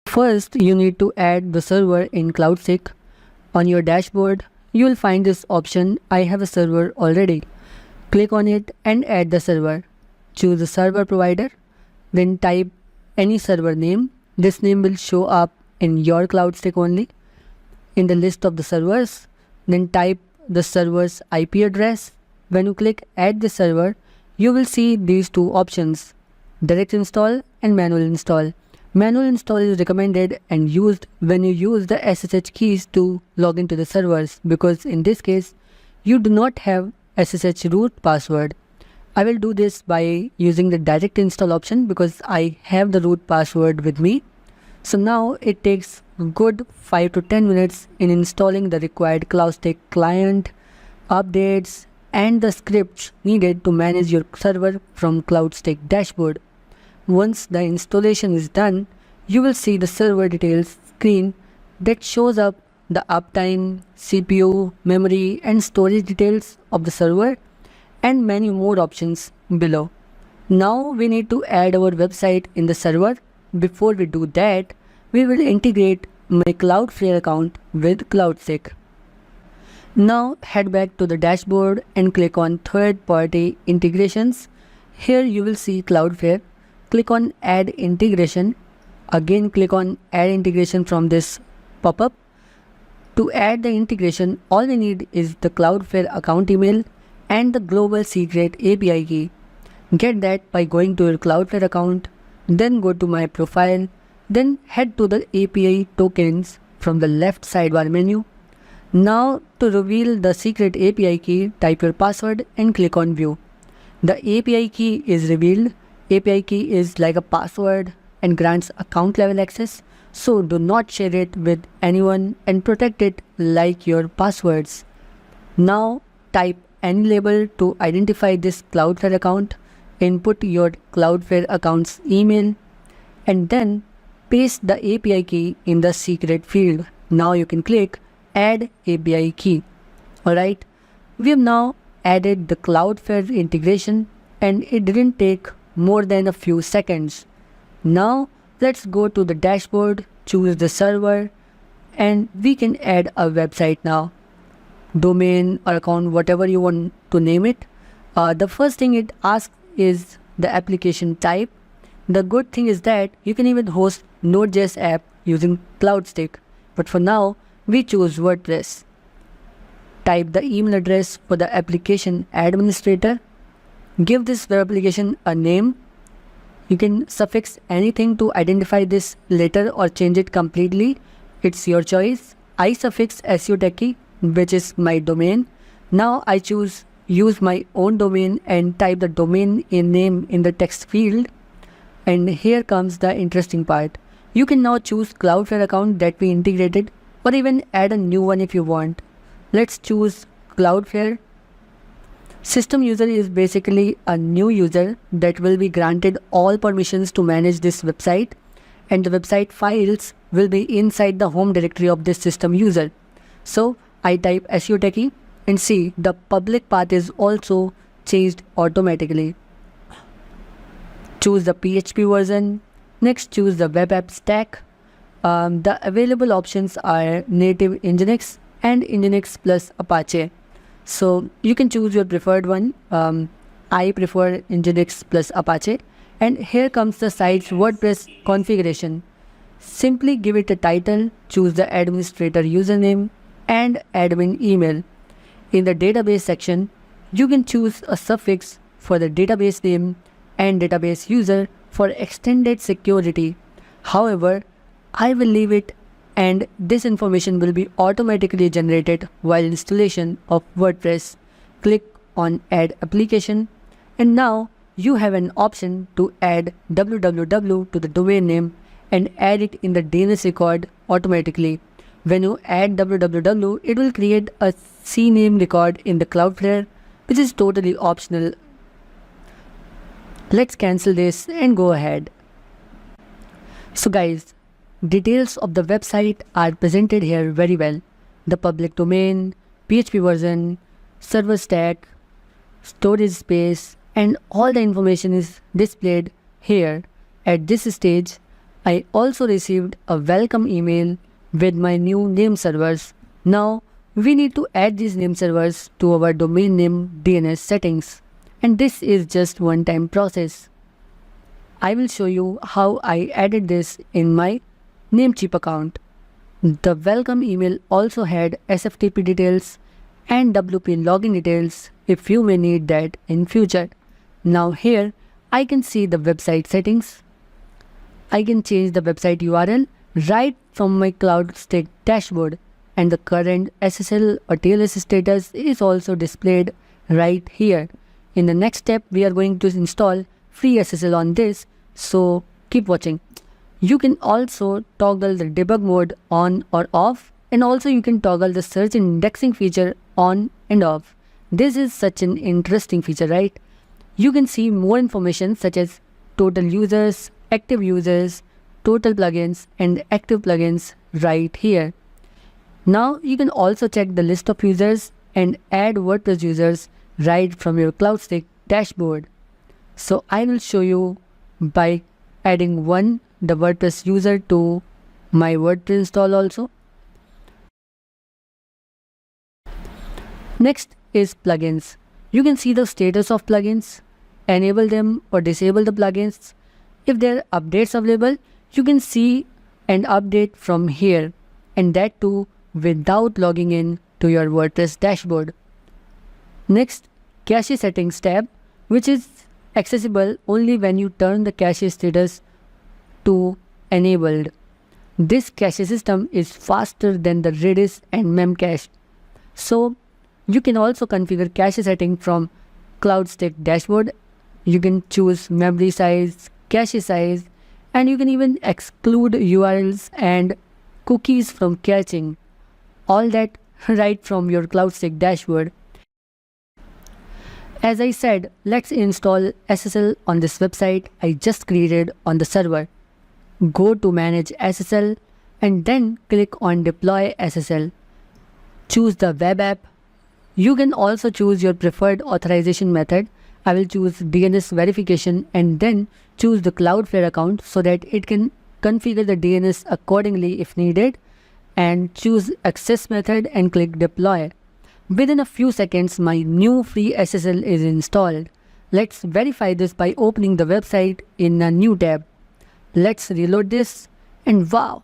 First, you need to add the server in CloudSync. On your dashboard, you will find this option, I have a server already. Click on it and add the server. Choose the server provider, then type any server name. This name will show up in your CloudSync only. In the list of the servers, then type the server's IP address. When you click add the server, you will see these two options, direct install and manual install. Manual install is recommended and used when you use the SSH keys to log into the servers, because in this case you do not have SSH root password. I will do this by using the direct install option because I have the root password with me. So now it takes good 5 to 10 minutes in installing the required CloudSync client, updates and the scripts needed to manage your server from CloudSync dashboard. Once the installation is done, you will see the server details screen that shows up the uptime, CPU, memory and storage details of the server and many more options below. Now we need to add our website in the server. Before we do that, we will integrate my Cloudflare account with CloudSync. Now head back to the dashboard and click on third-party integrations. Here you will see Cloudflare. Click on add integration. Again click on add integration from this pop-up. To add the integration, all we need is the Cloudflare account email and the global secret API key. Get that by going to your Cloudflare account, then go to my profile, then head to the API tokens from the left sidebar menu. Now to reveal the secret API key, type your password and click on view. The API key is revealed. API key is like a password and grants account level access, so do not share it with anyone and protect it like your passwords. Now type any label to identify this Cloudflare account, input your Cloudflare account's email and then paste the API key in the secret field. Now you can click add API key. Alright, we have now added the Cloudflare integration and it didn't take more than a few seconds. Now let's go to the dashboard, choose the server and we can add a website now. Domain or account, whatever you want to name it. The first thing it asks is the application type. The good thing is that you can even host Node.js app using CloudSync, but for now we choose WordPress. Type the email address for the application administrator. Give this web application a name. You can suffix anything to identify this later or change it completely. It's your choice. I suffix SUTechie, which is my domain. Now I choose use my own domain and type the domain name in the text field. And here comes the interesting part. You can now choose Cloudflare account that we integrated or even add a new one if you want. Let's choose Cloudflare. System user is basically a new user that will be granted all permissions to manage this website, and the website files will be inside the home directory of this system user. So I type SUTechie and see the public path is also changed automatically. Choose the PHP version. Next choose the web app stack. The available options are native Nginx and Nginx plus Apache. So you can choose your preferred one. I prefer Nginx plus Apache. And here comes the site's WordPress configuration. Simply give it a title, choose the administrator username and admin email. In the database section, you can choose a suffix for the database name and database user for extended security. However, I will leave it and this information will be automatically generated while installation of WordPress. Click on add application and now you have an option to add www to the domain name and add it in the DNS record automatically. When you add www, it will create a CNAME record in the Cloudflare, which is totally optional. Let's cancel this and go ahead. So guys, details of the website are presented here very well. The public domain, PHP version, server stack, storage space, and all the information is displayed here. At this stage, I also received a welcome email with my new name servers. Now we need to add these name servers to our domain name DNS settings, and this is just one-time process. I will show you how I added this in my Namecheap account. The welcome email also had SFTP details and WP login details if you may need that in future. Now here I can see the website settings. I can change the website URL right from my CloudStick dashboard, and the current SSL or TLS status is also displayed right here. In the next step, we are going to install free SSL on this, so keep watching. You can also toggle the debug mode on or off, and also you can toggle the search and indexing feature on and off. This is such an interesting feature, right? You can see more information such as total users, active users, total plugins and active plugins right here. Now you can also check the list of users and add WordPress users right from your CloudStick dashboard. So I will show you by adding the WordPress user to my WordPress install also. Next is plugins. You can see the status of plugins, enable them or disable the plugins. If there are updates available, you can see and update from here, and that too without logging in to your WordPress dashboard. Next, cache settings tab, which is accessible only when you turn the cache status to enabled. This cache system is faster than the Redis and Memcache. So you can also configure cache setting from CloudStick dashboard. You can choose memory size, cache size, and you can even exclude URLs and cookies from caching. All that right from your CloudStick dashboard. As I said, let's install SSL on this website I just created on the server. Go to Manage SSL and then click on Deploy SSL. Choose the web app. You can also choose your preferred authorization method. I will choose DNS verification and then choose the Cloudflare account so that it can configure the DNS accordingly if needed, and choose access method and click deploy. Within a few seconds, my new free SSL is installed. Let's verify this by opening the website in a new tab. Let's reload this, and wow,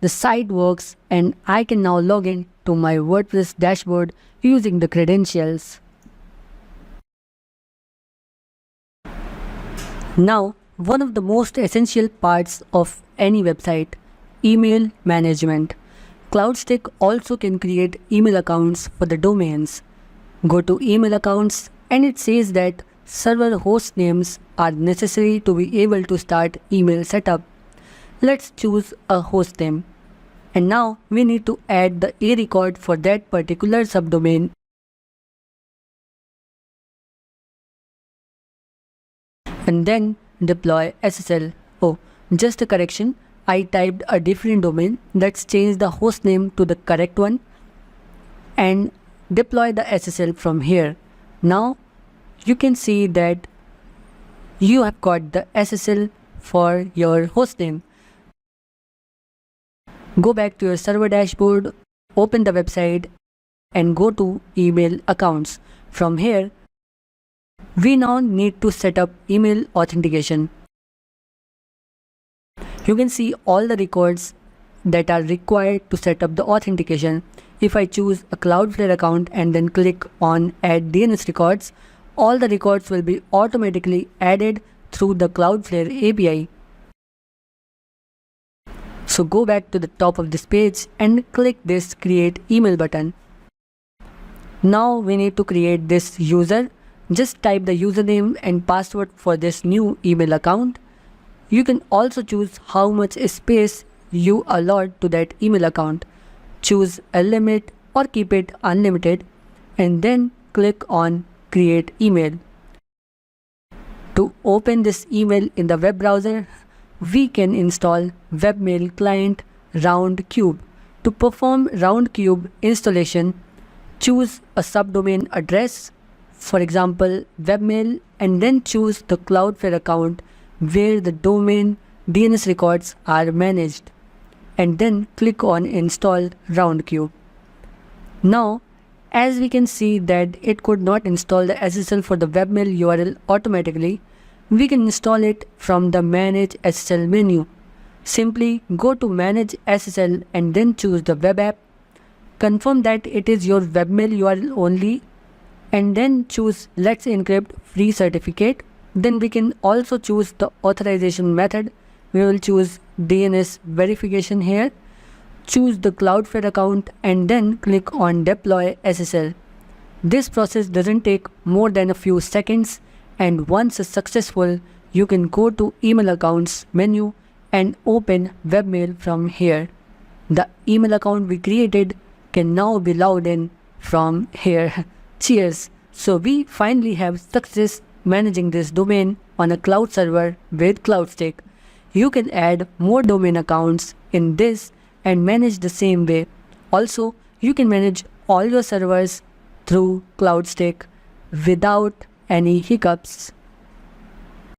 the site works and I can now log in to my WordPress dashboard using the credentials. Now, one of the most essential parts of any website, email management. CloudStick also can create email accounts for the domains. Go to email accounts and it says that server host names are necessary to be able to start email setup. Let's choose a host name. And now we need to add the A record for that particular subdomain. And then deploy SSL. Oh, just a correction. I typed a different domain. Let's change the host name to the correct one and deploy the SSL from here. Now you can see that you have got the SSL for your hostname. Go back to your server dashboard, open the website and go to email accounts. From here, we now need to set up email authentication. You can see all the records that are required to set up the authentication. If I choose a Cloudflare account and then click on Add DNS records, all the records will be automatically added through the Cloudflare API. So go back to the top of this page and click this Create Email button. Now we need to create this user. Just type the username and password for this new email account. You can also choose how much space you allot to that email account. Choose a limit or keep it unlimited and then click on Create Email. To open this email in the web browser, we can install Webmail Client Roundcube. To perform Roundcube installation, choose a subdomain address, for example webmail, and then choose the Cloudflare account where the domain DNS records are managed, and then click on Install Roundcube. Now, as we can see that it could not install the SSL for the webmail URL automatically, we can install it from the Manage SSL menu. Simply go to Manage SSL and then choose the web app. Confirm that it is your webmail URL only, and then choose Let's Encrypt Free Certificate. Then we can also choose the authorization method. We will choose DNS verification here. Choose the Cloudflare account and then click on Deploy SSL. This process doesn't take more than a few seconds, and once successful, you can go to Email Accounts menu and open webmail from here. The email account we created can now be logged in from here. Cheers! So we finally have success managing this domain on a cloud server with CloudStick. You can add more domain accounts in this and manage the same way. Also, you can manage all your servers through CloudStick without any hiccups.